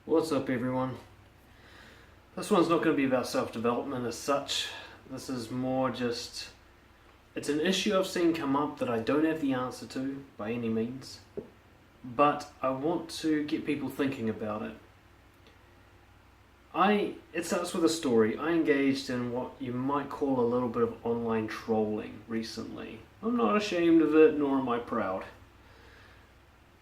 What's up, everyone? This one's not going to be about self-development as such. This is more just... It's an issue I've seen come up that I don't have the answer to, by any means. But I want to get people thinking about it. It starts with a story. I engaged in what you might call a little bit of online trolling recently. I'm not ashamed of it, nor am I proud.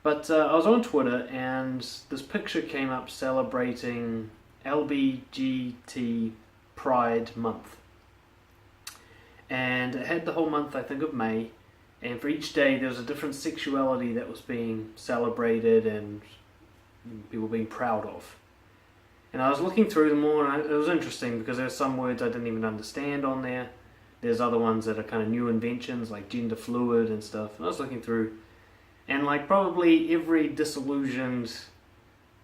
But I was on Twitter and this picture came up celebrating LBGT Pride Month. And it had the whole month, I think, of May. And for each day there was a different sexuality that was being celebrated and people being proud of. And I was looking through them all and it was interesting because there were some words I didn't even understand on there. There's other ones that are kind of new inventions like gender fluid and stuff. And I was looking through. And like probably every disillusioned,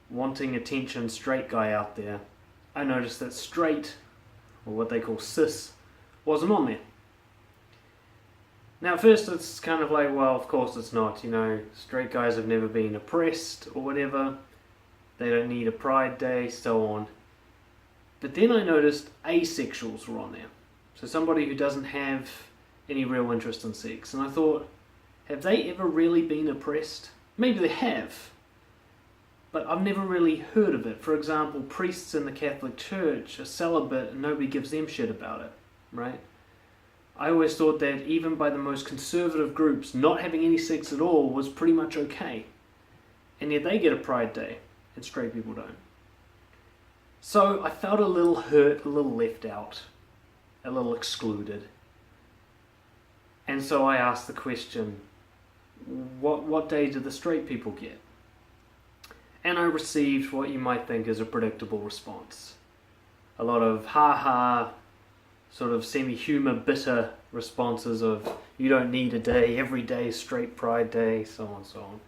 wanting attention straight guy out there, I noticed that straight, or what they call cis, wasn't on there. Now at first it's kind of like, well, of course it's not, straight guys have never been oppressed or whatever, they don't need a pride day, so on. But then I noticed asexuals were on there. So somebody who doesn't have any real interest in sex. And I thought, have they ever really been oppressed? Maybe they have, but I've never really heard of it. For example, priests in the Catholic Church are celibate and nobody gives them shit about it, right? I always thought that even by the most conservative groups, not having any sex at all was pretty much okay. And yet they get a pride day, and straight people don't. So I felt a little hurt, a little left out, a little excluded. And so I asked the question, what day do the straight people get? And I received what you might think is a predictable response. A lot of ha-ha, sort of semi-humor, bitter responses of, you don't need a day, every day is straight pride day, so on and so on.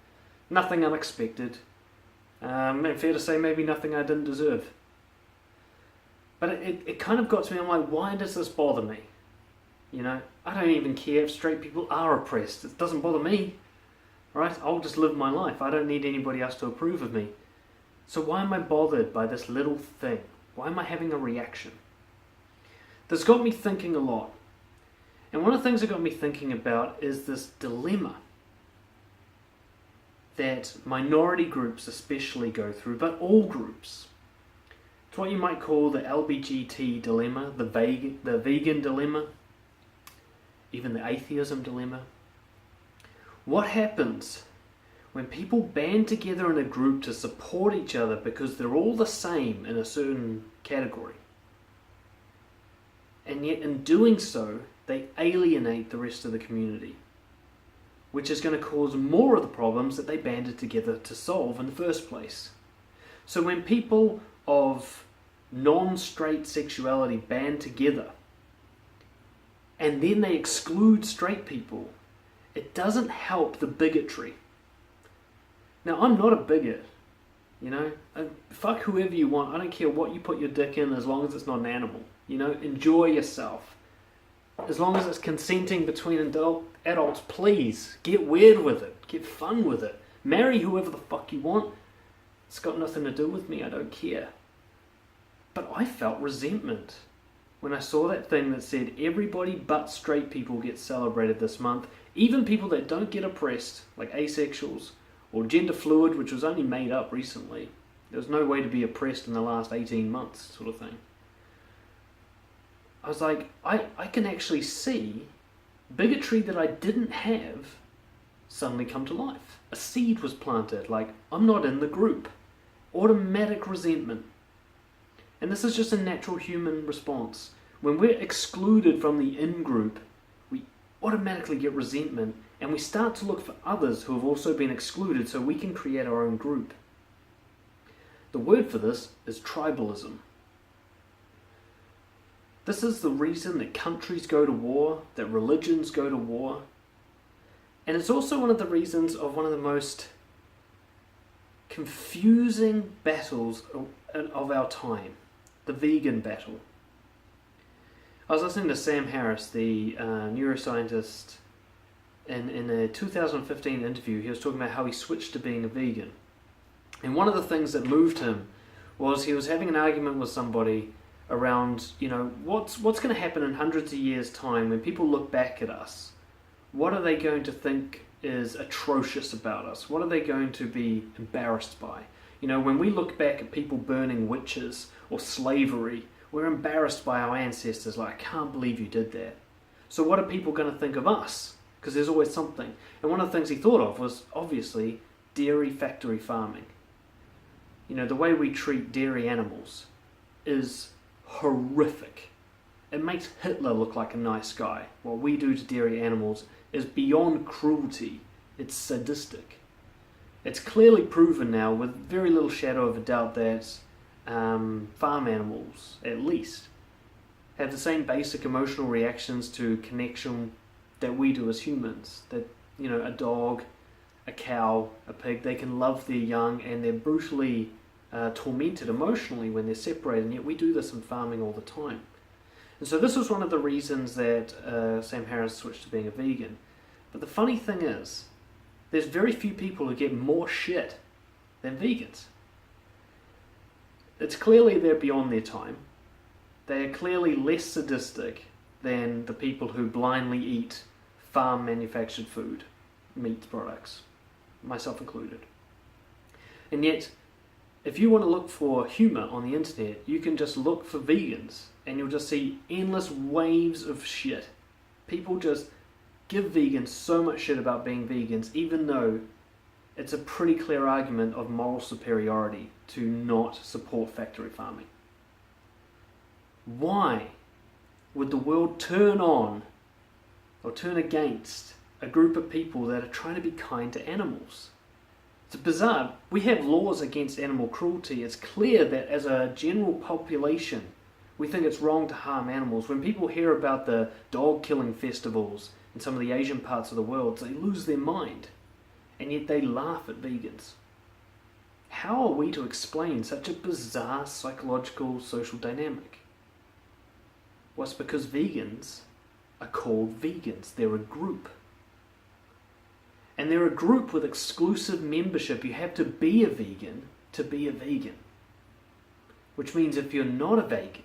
Nothing unexpected. Fair to say, maybe nothing I didn't deserve. But it kind of got to me, I'm like, why does this bother me? I don't even care if straight people are oppressed. It doesn't bother me, right? I'll just live my life. I don't need anybody else to approve of me. So why am I bothered by this little thing? Why am I having a reaction? This got me thinking a lot. And one of the things that got me thinking about is this dilemma that minority groups especially go through, but all groups. It's what you might call the LBGT dilemma, the vegan dilemma, even the atheism dilemma. What happens when people band together in a group to support each other because they're all the same in a certain category? And yet in doing so, they alienate the rest of the community, which is going to cause more of the problems that they banded together to solve in the first place. So when people of non-straight sexuality band together, and then they exclude straight people, it doesn't help the bigotry. Now, I'm not a bigot, fuck whoever you want. I don't care what you put your dick in as long as it's not an animal. Enjoy yourself. As long as it's consenting between adults, please, get weird with it. Get fun with it. Marry whoever the fuck you want. It's got nothing to do with me, I don't care. But I felt resentment when I saw that thing that said everybody but straight people get celebrated this month, even people that don't get oppressed, like asexuals, or gender fluid, which was only made up recently. There was no way to be oppressed in the last 18 months, sort of thing. I was like, I can actually see bigotry that I didn't have suddenly come to life. A seed was planted, like, I'm not in the group. Automatic resentment. And this is just a natural human response. When we're excluded from the in-group, we automatically get resentment, and we start to look for others who have also been excluded so we can create our own group. The word for this is tribalism. This is the reason that countries go to war, that religions go to war. And it's also one of the reasons of one of the most confusing battles of our time. The vegan battle. I was listening to Sam Harris, the neuroscientist, in a 2015 interview. He was talking about how he switched to being a vegan. And one of the things that moved him was he was having an argument with somebody around, what's going to happen in hundreds of years' time when people look back at us? What are they going to think is atrocious about us? What are they going to be embarrassed by? When we look back at people burning witches or slavery, we're embarrassed by our ancestors, like, I can't believe you did that. So what are people going to think of us? Because there's always something. And one of the things he thought of was, obviously, dairy factory farming. The way we treat dairy animals is horrific. It makes Hitler look like a nice guy. What we do to dairy animals is beyond cruelty. It's sadistic. It's clearly proven now, with very little shadow of a doubt, that farm animals, at least, have the same basic emotional reactions to connection that we do as humans. That, a dog, a cow, a pig, they can love their young, and they're brutally tormented emotionally when they're separated, and yet we do this in farming all the time. And so this was one of the reasons that Sam Harris switched to being a vegan. But the funny thing is, there's very few people who get more shit than vegans. It's clearly they're beyond their time. They are clearly less sadistic than the people who blindly eat farm-manufactured food, meat products, myself included. And yet, if you want to look for humour on the internet, you can just look for vegans, and you'll just see endless waves of shit. People just give vegans so much shit about being vegans, even though it's a pretty clear argument of moral superiority to not support factory farming. Why would the world turn on or turn against a group of people that are trying to be kind to animals? It's bizarre. We have laws against animal cruelty. It's clear that as a general population, we think it's wrong to harm animals. When people hear about the dog killing festivals in some of the Asian parts of the world, they lose their mind. And yet they laugh at vegans. How are we to explain such a bizarre psychological social dynamic? Well, it's because vegans are called vegans. They're a group. And they're a group with exclusive membership. You have to be a vegan to be a vegan. Which means if you're not a vegan,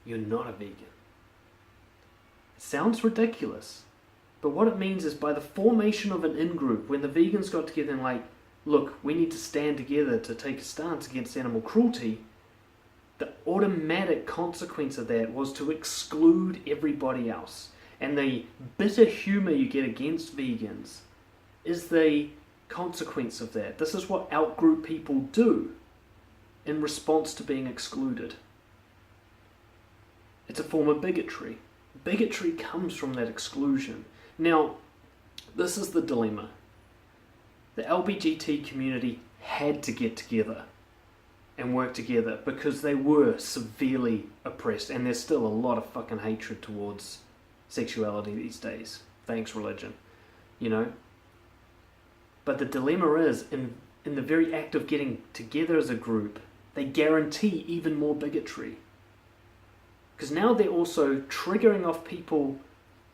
you're not a vegan. It sounds ridiculous. But what it means is, by the formation of an in-group, when the vegans got together and like, look, we need to stand together to take a stance against animal cruelty, the automatic consequence of that was to exclude everybody else. And the bitter humour you get against vegans is the consequence of that. This is what out-group people do in response to being excluded. It's a form of bigotry. Bigotry comes from that exclusion. Now, this is the dilemma. The LBGT community had to get together and work together because they were severely oppressed, and there's still a lot of fucking hatred towards sexuality these days. Thanks, religion. But the dilemma is, in the very act of getting together as a group, they guarantee even more bigotry. Because now they're also triggering off people,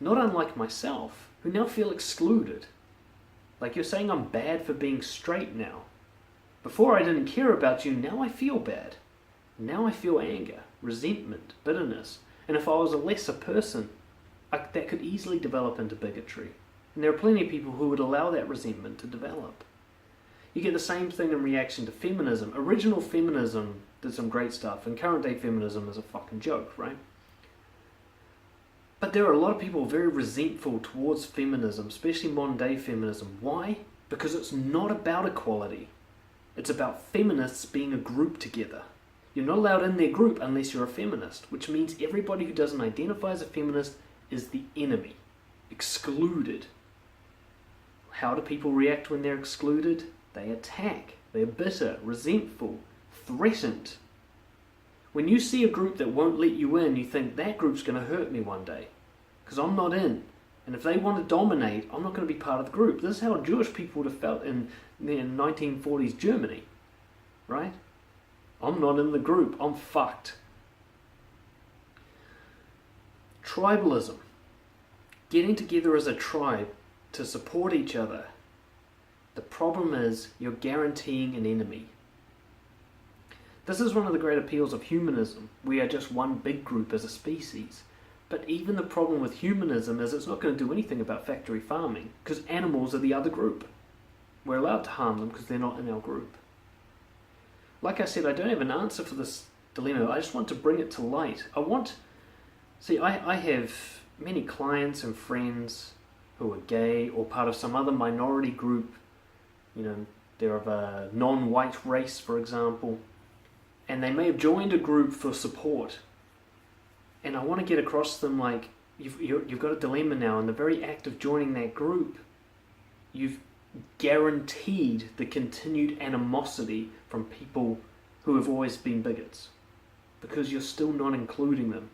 not unlike myself, who now feel excluded. Like, you're saying I'm bad for being straight now. Before I didn't care about you, now I feel bad. Now I feel anger, resentment, bitterness. And if I was a lesser person, that could easily develop into bigotry. And there are plenty of people who would allow that resentment to develop. You get the same thing in reaction to feminism. Original feminism did some great stuff, and current day feminism is a fucking joke, right? But there are a lot of people very resentful towards feminism, especially modern day feminism. Why? Because it's not about equality. It's about feminists being a group together. You're not allowed in their group unless you're a feminist, which means everybody who doesn't identify as a feminist is the enemy, excluded. How do people react when they're excluded? They attack. They're bitter, resentful, threatened. When you see a group that won't let you in, you think, that group's going to hurt me one day, because I'm not in. And if they want to dominate, I'm not going to be part of the group. This is how Jewish people would have felt in 1940s Germany, right? I'm not in the group. I'm fucked. Tribalism. Getting together as a tribe to support each other. The problem is you're guaranteeing an enemy. This is one of the great appeals of humanism. We are just one big group as a species. But even the problem with humanism is it's not going to do anything about factory farming, because animals are the other group. We're allowed to harm them because they're not in our group. Like I said, I don't have an answer for this dilemma. I just want to bring it to light. I have many clients and friends who are gay or part of some other minority group. They're of a non-white race, for example, and they may have joined a group for support. And I want to get across to them, like, you've got a dilemma now. In the very act of joining that group, you've guaranteed the continued animosity from people who have always been bigots, because you're still not including them.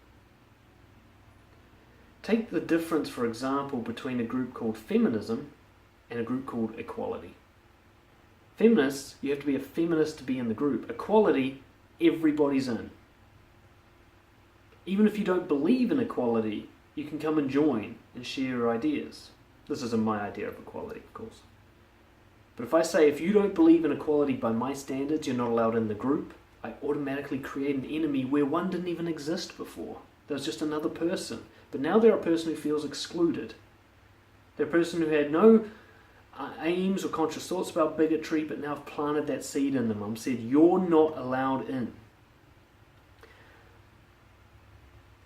Take the difference, for example, between a group called feminism and a group called equality. Feminists, you have to be a feminist to be in the group. Equality, everybody's in. Even if you don't believe in equality, you can come and join and share your ideas. This isn't my idea of equality, of course. But if I say, if you don't believe in equality by my standards, you're not allowed in the group, I automatically create an enemy where one didn't even exist before. There was just another person. But now they're a person who feels excluded. They're a person who had no aims or conscious thoughts about bigotry, but now I've planted that seed in them. I've said, you're not allowed in.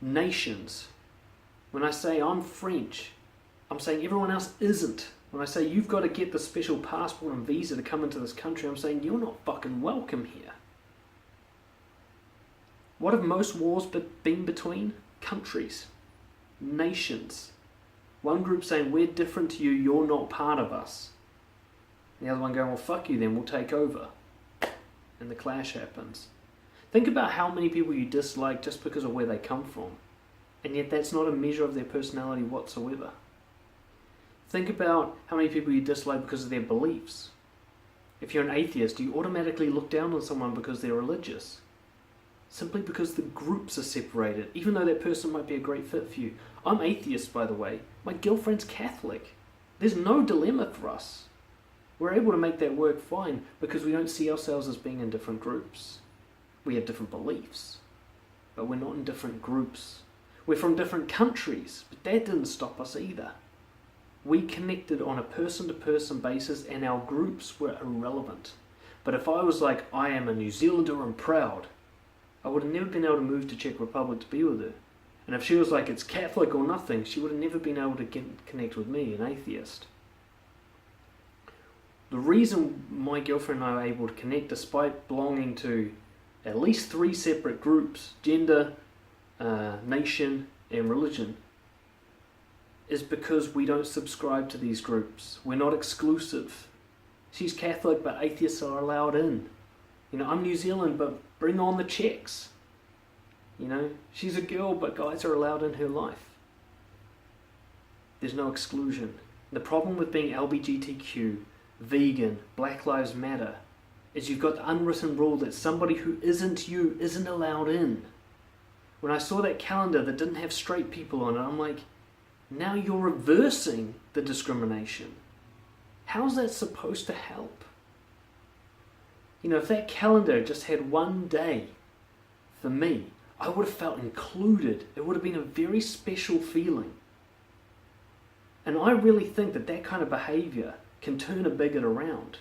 Nations. When I say I'm French, I'm saying everyone else isn't. When I say you've got to get the special passport and visa to come into this country, I'm saying you're not fucking welcome here. What have most wars been between? Countries. Nations. One group saying, we're different to you, you're not part of us. The other one going, well, fuck you then, we'll take over. And the clash happens. Think about how many people you dislike just because of where they come from. And yet that's not a measure of their personality whatsoever. Think about how many people you dislike because of their beliefs. If you're an atheist, do you automatically look down on someone because they're religious? Simply because the groups are separated, even though that person might be a great fit for you. I'm atheist, by the way. My girlfriend's Catholic. There's no dilemma for us. We're able to make that work fine because we don't see ourselves as being in different groups. We have different beliefs, but we're not in different groups. We're from different countries, but that didn't stop us either. We connected on a person-to-person basis and our groups were irrelevant. But if I was like, I am a New Zealander and proud, I would have never been able to move to Czech Republic to be with her. And if she was like, it's Catholic or nothing, she would have never been able to connect with me, an atheist. The reason my girlfriend and I are able to connect despite belonging to at least 3 separate groups, gender, nation, and religion, is because we don't subscribe to these groups. We're not exclusive. She's Catholic, but atheists are allowed in. I'm New Zealand, but bring on the Czechs. She's a girl, but guys are allowed in her life. There's no exclusion. The problem with being LBGTQ, vegan, Black Lives Matter, is you've got the unwritten rule that somebody who isn't you isn't allowed in. When I saw that calendar that didn't have straight people on it, I'm like, now you're reversing the discrimination. How's that supposed to help? If that calendar just had one day for me, I would have felt included. It would have been a very special feeling. And I really think that kind of behavior can turn a bigot around.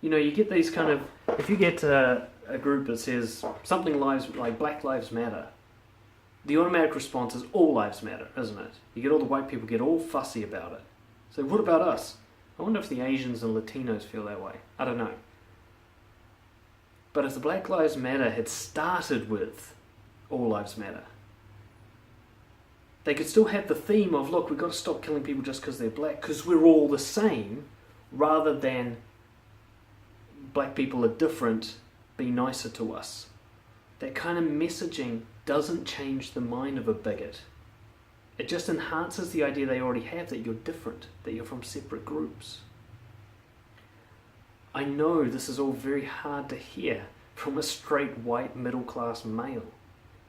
You get these kind of, if you get a group that says something like Black Lives Matter, the automatic response is all lives matter, isn't it? You get all the white people get all fussy about it. So what about us? I wonder if the Asians and Latinos feel that way. I don't know. But if the Black Lives Matter had started with all lives matter, they could still have the theme of, look, we've got to stop killing people just because they're black, because we're all the same, rather than black people are different, be nicer to us. That kind of messaging doesn't change the mind of a bigot. It just enhances the idea they already have that you're different, that you're from separate groups. I know this is all very hard to hear from a straight white middle class male.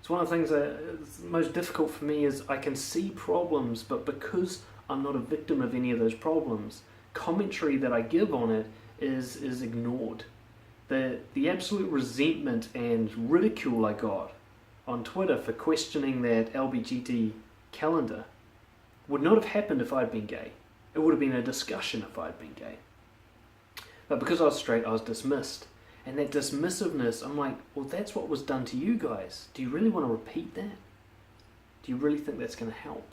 It's one of the things that's most difficult for me is I can see problems, but because I'm not a victim of any of those problems, commentary that I give on it is ignored. The absolute resentment and ridicule I got on Twitter for questioning that LBGT calendar would not have happened if I'd been gay. It would have been a discussion if I'd been gay. But because I was straight, I was dismissed. And that dismissiveness, I'm like, well, that's what was done to you guys. Do you really want to repeat that? Do you really think that's going to help?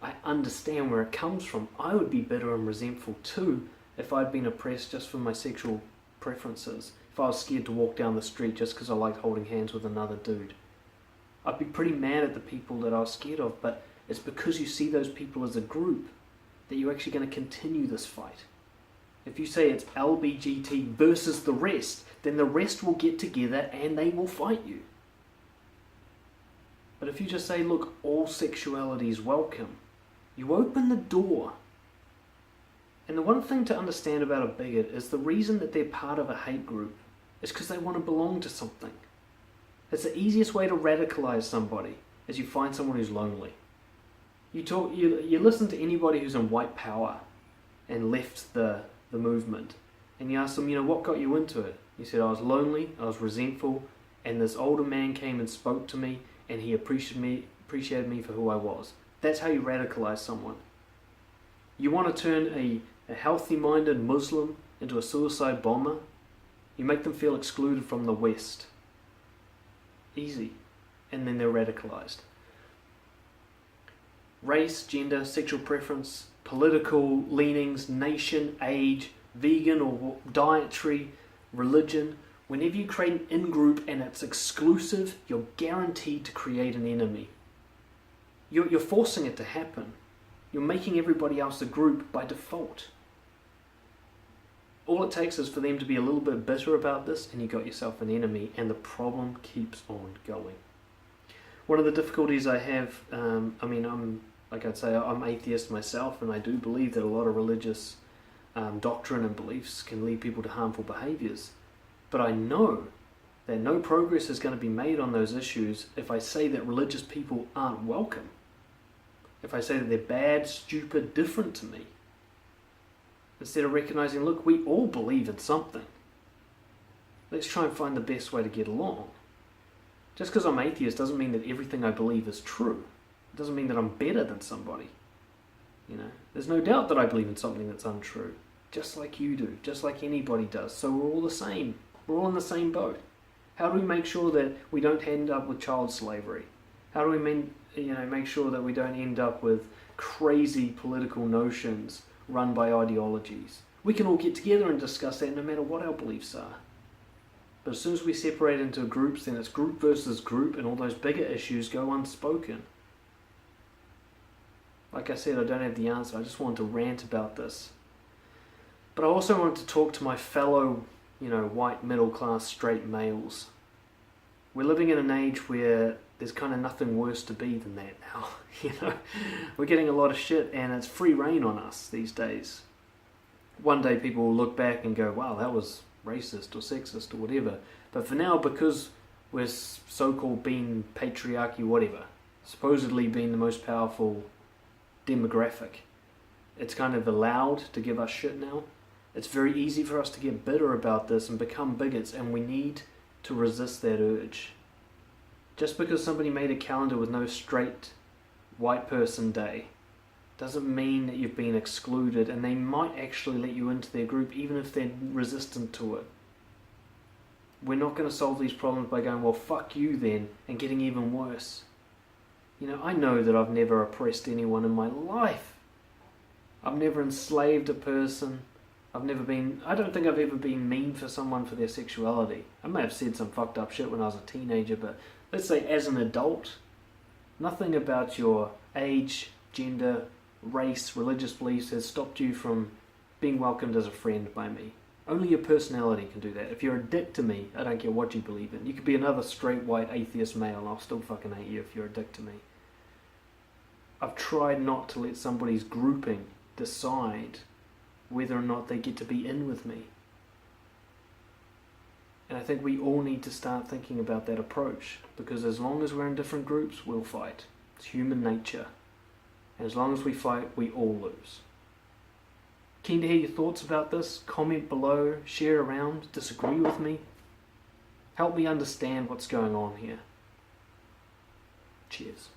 I understand where it comes from. I would be bitter and resentful too if I'd been oppressed just for my sexual preferences. If I was scared to walk down the street just because I liked holding hands with another dude. I'd be pretty mad at the people that I was scared of, but it's because you see those people as a group that you're actually going to continue this fight. If you say it's LBGT versus the rest, then the rest will get together and they will fight you. But if you just say, look, all sexuality is welcome, you open the door. And the one thing to understand about a bigot is the reason that they're part of a hate group is because they want to belong to something. It's the easiest way to radicalize somebody, is you find someone who's lonely. You listen to anybody who's in white power and left the movement, and you ask them, what got you into it? You said, I was lonely, I was resentful, and this older man came and spoke to me, and he appreciated me for who I was. That's how you radicalize someone. You want to turn a healthy-minded Muslim into a suicide bomber? You make them feel excluded from the West. Easy. And then they're radicalized. Race, gender, sexual preference, political leanings, nation, age, vegan or dietary, religion. Whenever you create an in-group and it's exclusive, you're guaranteed to create an enemy. You're forcing it to happen. You're making everybody else a group by default. All it takes is for them to be a little bit bitter about this and you got yourself an enemy, and the problem keeps on going. One of the difficulties I have, I'm atheist myself, and I do believe that a lot of religious doctrine and beliefs can lead people to harmful behaviors. But I know that no progress is going to be made on those issues if I say that religious people aren't welcome. If I say that they're bad, stupid, different to me. Instead of recognizing, look, we all believe in something. Let's try and find the best way to get along. Just because I'm atheist doesn't mean that everything I believe is true. It doesn't mean that I'm better than somebody. There's no doubt that I believe in something that's untrue. Just like you do, just like anybody does. So we're all the same. We're all in the same boat. How do we make sure that we don't end up with child slavery? How do we make sure that we don't end up with crazy political notions run by ideologies? We can all get together and discuss that no matter what our beliefs are. But as soon as we separate into groups, then it's group versus group, and all those bigger issues go unspoken. Like I said, I don't have the answer. I just wanted to rant about this. But I also wanted to talk to my fellow, white middle-class straight males. We're living in an age where there's kind of nothing worse to be than that now. We're getting a lot of shit, and it's free reign on us these days. One day people will look back and go, wow, that was racist or sexist or whatever. But for now, because we're so-called being patriarchy, whatever, supposedly being the most powerful demographic, it's kind of allowed to give us shit now. It's very easy for us to get bitter about this and become bigots, and we need to resist that urge. Just because somebody made a calendar with no straight white person day doesn't mean that you've been excluded, and they might actually let you into their group even if they're resistant to it. We're not going to solve these problems by going, well, fuck you then, and getting even worse. I know that I've never oppressed anyone in my life. I've never enslaved a person. I don't think I've ever been mean for someone for their sexuality. I may have said some fucked up shit when I was a teenager, but let's say as an adult, nothing about your age, gender, race, religious beliefs has stopped you from being welcomed as a friend by me. Only your personality can do that. If you're a dick to me, I don't care what you believe in. You could be another straight white atheist male and I'll still fucking hate you if you're a dick to me. I've tried not to let somebody's grouping decide whether or not they get to be in with me. And I think we all need to start thinking about that approach, because as long as we're in different groups, we'll fight. It's human nature. And as long as we fight, we all lose. Keen to hear your thoughts about this. Comment below, share around, disagree with me. Help me understand what's going on here. Cheers.